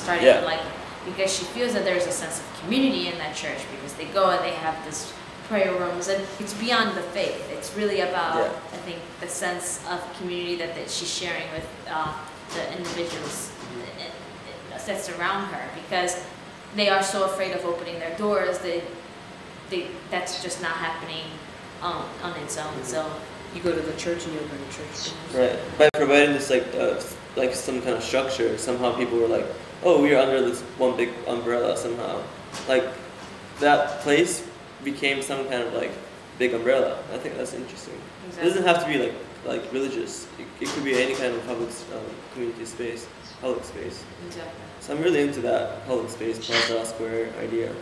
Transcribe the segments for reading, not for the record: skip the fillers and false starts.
starting to like, because she feels that there's a sense of community in that church because they go and they have this prayer rooms, and it's beyond the faith. It's really about, I think, the sense of community that she's sharing with the individuals that surround her, because they are so afraid of opening their doors. That's just not happening on its own. So you go to the church and you open the church doors. Right. By providing this like some kind of structure, somehow people were like, oh, we're under this one big umbrella somehow. Like that place became some kind of like big umbrella. I think that's interesting. Exactly. It doesn't have to be like religious. It could be any kind of public community space, public space. Exactly. So I'm really into that public space, plaza, square idea.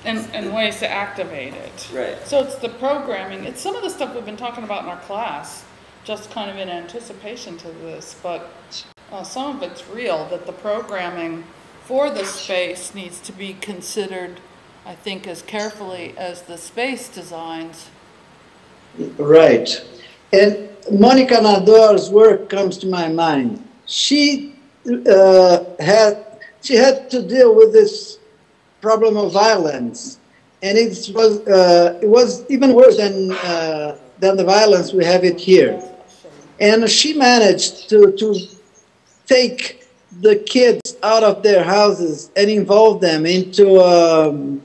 And ways to activate it. Right. So it's the programming. It's some of the stuff we've been talking about in our class, just kind of in anticipation to this. But some of it's real, that the programming for the space needs to be considered, I think, as carefully as the space designs. Right. And Monica Nador's work comes to my mind. She had to deal with this problem of violence, and it was even worse than the violence we have it here. And she managed to take the kids out of their houses and involve them into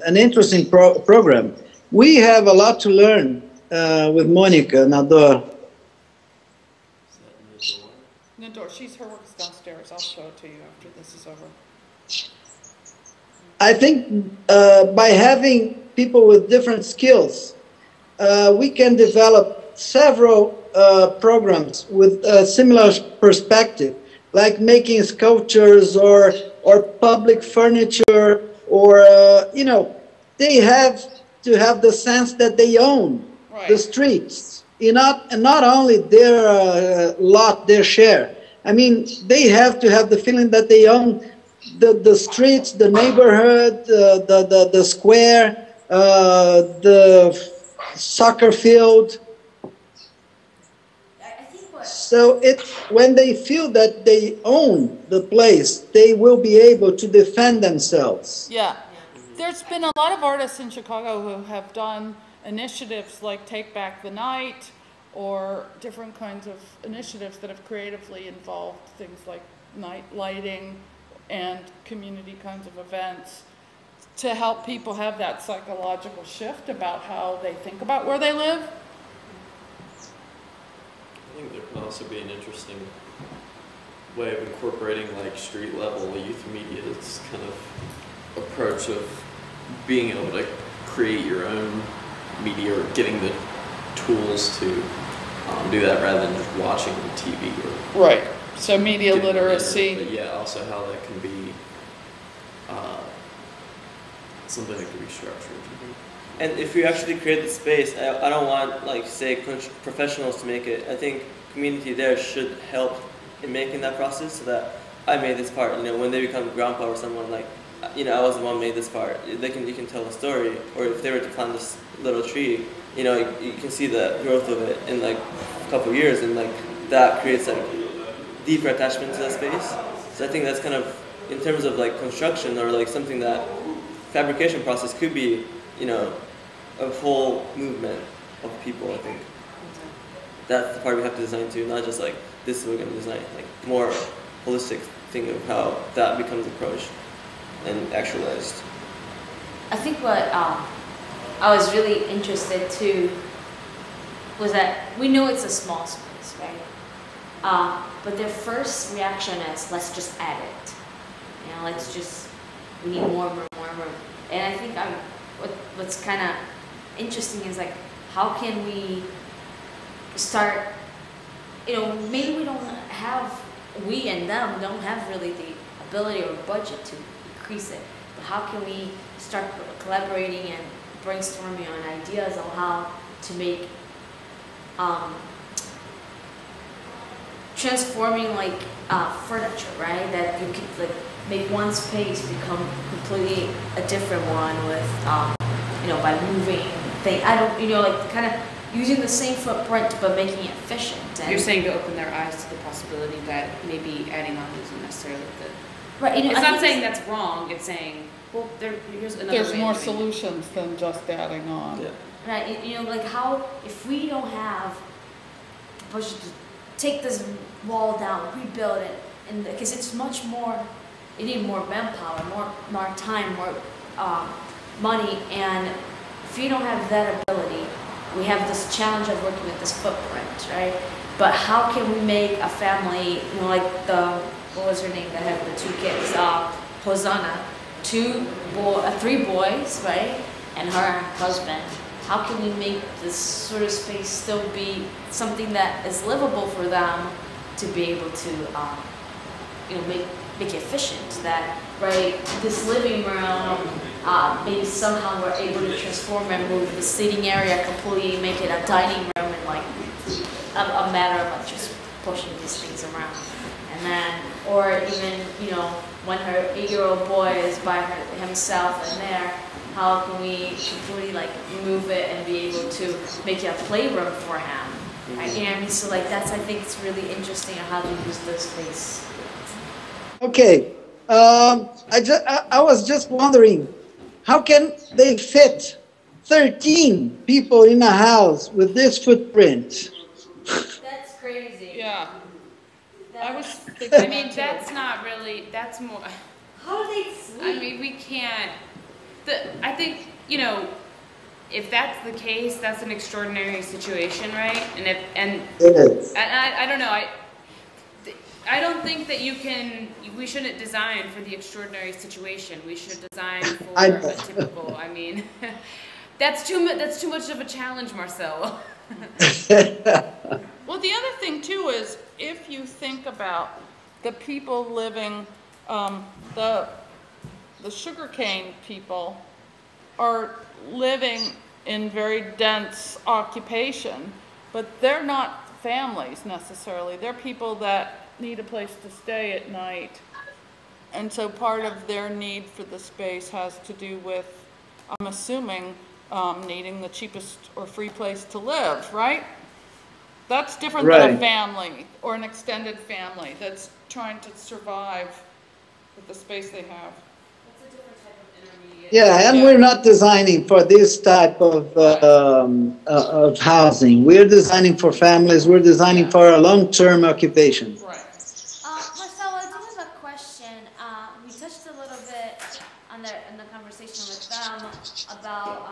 an interesting program. We have a lot to learn with Monica Nador. Nador, her work is downstairs. I'll show it to you after this is over. I think by having people with different skills, we can develop several programs with a similar perspective, like making sculptures or public furniture, or you know, they have to have the sense that they own the streets, and not only their lot, their share. I mean, they have to have the feeling that they own the streets, the neighborhood, the square, the soccer field. So when they feel that they own the place, they will be able to defend themselves. Yeah. There's been a lot of artists in Chicago who have done initiatives like Take Back the Night, or different kinds of initiatives that have creatively involved things like night lighting and community kinds of events to help people have that psychological shift about how they think about where they live. I think there can also be an interesting way of incorporating like street level youth media's kind of approach of being able to create your own media, or getting the tools to do that rather than just watching TV. Right. So media literacy. But yeah, also how that can be something that can be structured. And if you actually create the space, I don't want, like, say, professionals to make it. I think community there should help in making that process, so that I made this part. You know, when they become grandpa or someone, like, you know, I was the one who made this part. You can tell a story. Or if they were to climb this little tree, you know, you can see the growth of it in like a couple of years, and like that creates like deeper attachment to that space. So I think that's kind of, in terms of like construction or like something that fabrication process could be, you know, a whole movement of people. I think that's the part we have to design too, not just like this is what we're going to design, like more holistic thing of how that becomes approached and actualized. I think what I was really interested too was that we know it's a small space, right? But their first reaction is, let's just add it. You know, we need more room. And I think what's kind of interesting is like, how can we start, you know, maybe we and them don't have really the ability or budget to increase it, but how can we start collaborating and brainstorming on ideas on how to make transforming like furniture, right? That you could like make one space become completely a different one with, you know, by moving things. You know, like kind of using the same footprint but making it efficient. And you're saying to open their eyes to the possibility that maybe adding on isn't necessarily Right. You know, It's I not think saying that's wrong, it's saying, well, here's another There's way more of doing it. solutions than just adding on. Yeah. right. You know, like how if we don't have the budget to take this wall down, rebuild it, and because it's much more, you need more manpower, more time, more money, and if you don't have that ability, we have this challenge of working with this footprint, right? But how can we make a family, you know, like what was her name that had the 2 kids, Hosanna, 3 boys, right, and her husband. How can we make this sort of space still be something that is livable for them to be able to, you know, make it efficient? That, right, this living room, maybe somehow we're able to transform and move the seating area completely, make it a dining room, and like a matter of like just pushing these things around. And then, or even, you know, when her 8-year-old boy is by himself in there, how can we completely like move it and be able to make it a playroom for him? Right? You know what I mean? So like I think it's really interesting how to use this space. Okay, I was just wondering, how can they fit 13 people in a house with this footprint? That's crazy. Yeah. I was thinking I mean, that too. that's not really, that's more, How do they sleep? I mean, we can't, I think, you know, if that's the case, that's an extraordinary situation, right? And Yes. I don't know, I don't think that we shouldn't design for the extraordinary situation. We should design for a typical, I mean, that's too much of a challenge, Marcelo. Well, the other thing too is if you think about the people living, the sugarcane people are living in very dense occupation, but they're not families necessarily. They're people that need a place to stay at night. And so part of their need for the space has to do with, I'm assuming, needing the cheapest or free place to live, right? That's different than a Right. family or an extended family that's trying to survive with the space they have. That's a different type of intermediate. Yeah, and Yeah. we're not designing for this type of housing. We're designing for families. We're designing for a long-term occupation. Right. Marcelo, I do have a question. We touched a little bit in the conversation with them about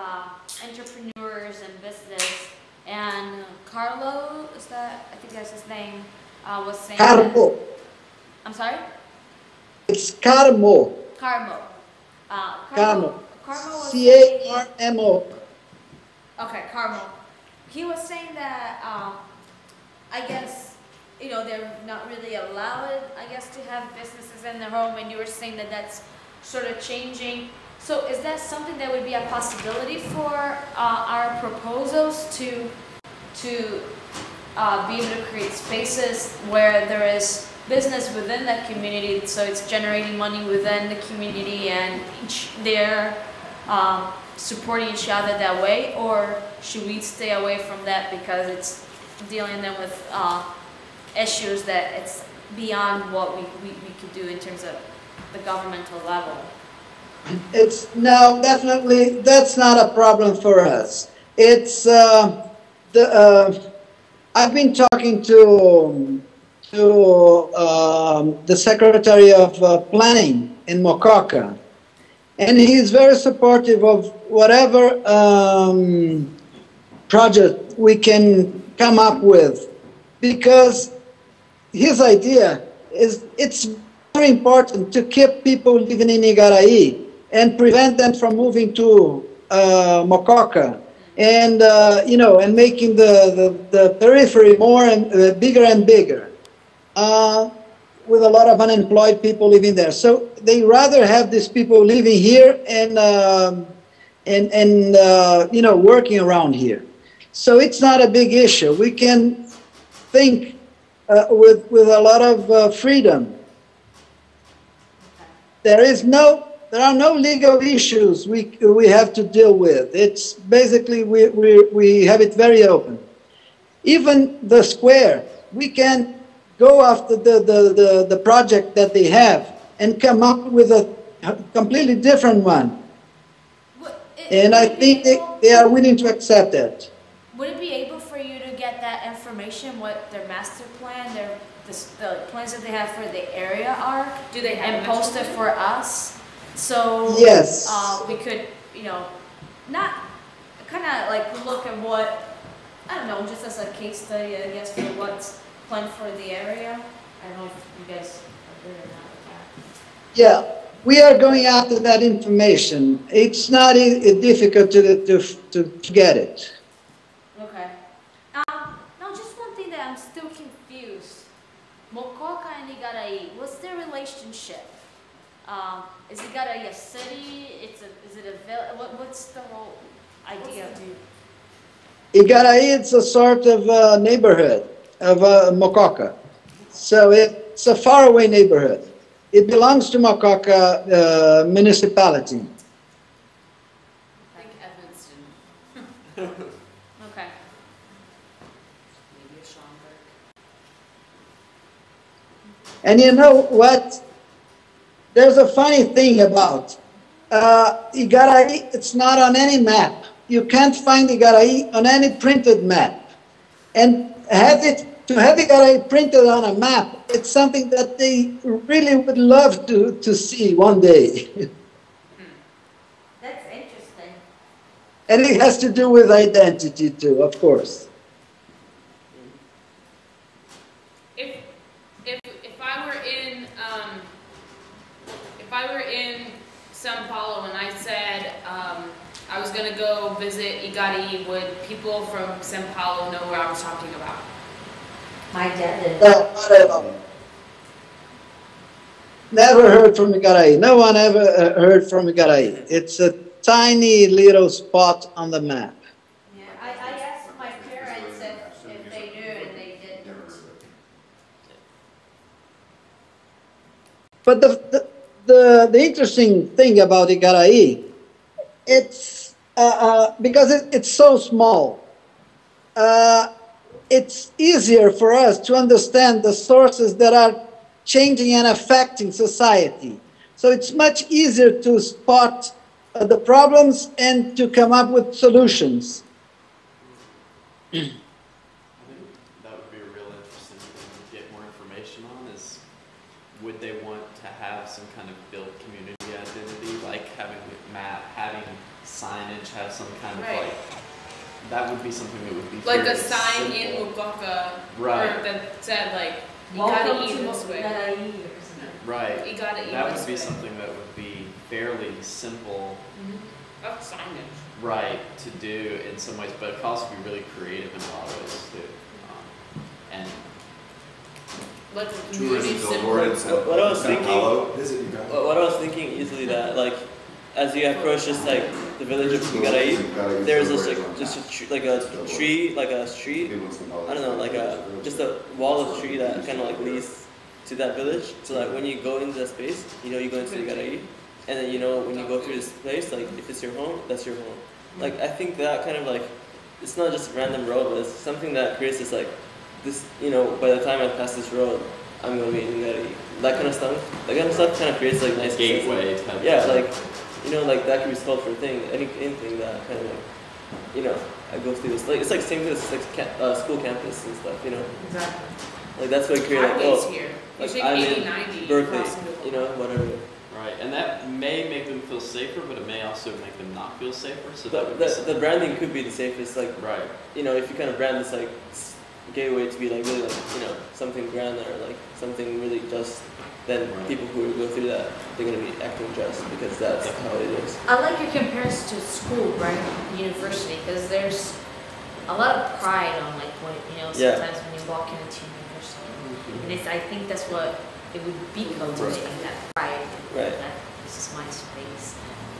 entrepreneurs and business. And Carlo, I think that's his name, was saying Carmo. I'm sorry? It's Carmo. Carmo. Carmo. Carmo was C-A-R-M-O. Okay, Carmo. He was saying that, I guess, you know, they're not really allowed, I guess, to have businesses in their home, and you were saying that that's sort of changing. So is that something that would be a possibility for our proposals to be able to create spaces where there is business within that community, so it's generating money within the community and they're supporting each other that way? Or should we stay away from that because it's dealing them with issues that it's beyond what we could do in terms of the governmental level? No, definitely, that's not a problem for us. It's I've been talking to the Secretary of Planning in Mococa, and he's very supportive of whatever project we can come up with, because his idea is it's very important to keep people living in Igarai and prevent them from moving to Mococa, and you know, and making the periphery more and bigger and bigger, with a lot of unemployed people living there. So they rather have these people living here and you know, working around here. So it's not a big issue. We can think with a lot of freedom. There are no legal issues we have to deal with. It's basically we have it very open. Even the square, we can go after the project that they have and come up with a completely different one. And I think they are willing to accept that. Would it be able for you to get that information, what their master plan, the plans that they have for the area are? Do they have and post it for us? So yes, we could, you know, not kind of like look at what, I don't know, just as a case study, I guess, for what's planned for the area. I don't know if you guys agree or not with that. yeah. We are going after that information. It's not difficult to get it. Okay. Now, just one thing that I'm still confused. Mococa and Igarai, what's their relationship? Is Igarai a city? Is it a village? What's the whole idea? Igarai, it's a sort of neighborhood of Mococa. So it's a faraway neighborhood. It belongs to Mococa municipality. Like Evanston. Okay. Maybe a Schaumburg. And you know what? There's a funny thing about Igarai. It's not on any map. You can't find Igarai on any printed map. And to have Igarai printed on a map, it's something that they really would love to see one day. That's interesting. And it has to do with identity too, of course. If I were in São Paulo and I said I was gonna go visit Igarai, would people from São Paulo know what I was talking about? My dad did. No, not at all. Never heard from Igarai. No one ever heard from Igarai. It's a tiny little spot on the map. Yeah, I asked my parents if they knew and they didn't. But the interesting thing about Igarai, it's because it's so small. It's easier for us to understand the sources that are changing and affecting society. So it's much easier to spot the problems and to come up with solutions. I think that would be a real interesting thing to get more information on is, would they want to have some kind of built community identity, like having a map, having signage, have some kind of like, that would be something that would be Like a fairly sign simple. in Mococa Right. that said like, you Welcome gotta eat to this way. Igarai or something. Right. You gotta eat That this would be way. something that would be fairly simple, That's signage. right, to do in some ways, but it could also be really creative in a lot of ways too. And Like a community Tourism symbol. billboard in Sao What I was thinking- Paulo. Visit Uganda. What I was thinking easily that like, as you approach just like the village of Igarai, there's just a tree, like a street. I don't know, like just a wall of tree that kind of like leads to that village. So like when you go into that space, you know you go into Igarai, and then you know when you go through this place, like if it's your home, that's your home. Like I think that kind of like, it's not just a random road, but it's something that creates this like, this, you know, by the time I pass this road, I'm gonna be in Igarai. That kind of stuff. That kind of stuff kind of creates like nice gateway type. Yeah, like, you know, like that could be spelled for a thing. Anything that kind of like, you know, I go through this. Like it's like same thing as like school campus and stuff. You know, Exactly. like that's what I create. Like, Highways oh, here. You like take I'm 80, in 90 Berkeley. crossing the You know, whatever. Right, and that may make them feel safer, but it may also make them not feel safer. So that would be The something. branding could be the safest. Like, Right. you know, if you kind of brand this like gateway to be like really like, you know, something grand or like something really just, then Right. people who go through that, they're gonna be acting just because that's how it is. I like your comparison to school, right? University, because there's a lot of pride on like what, you know, Yeah. sometimes when you walk into university. And it's, I think that's what it would be cultivating, that pride. Right. That this is my space.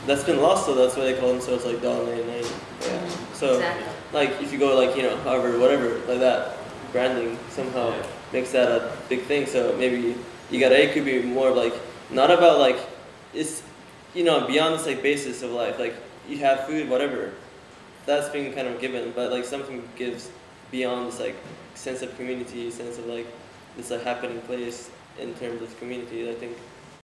That's been lost, so that's why they call themselves like $1.99. Yeah. So Exactly. like if you go like, you know, Harvard, whatever, like that, branding somehow Yeah. makes that a big thing. So maybe Igarai could be more of like, not about like, it's, you know, beyond this like basis of life, like you have food, whatever, that's being kind of given, but like something gives beyond this like sense of community, sense of like this like happening place in terms of community. I think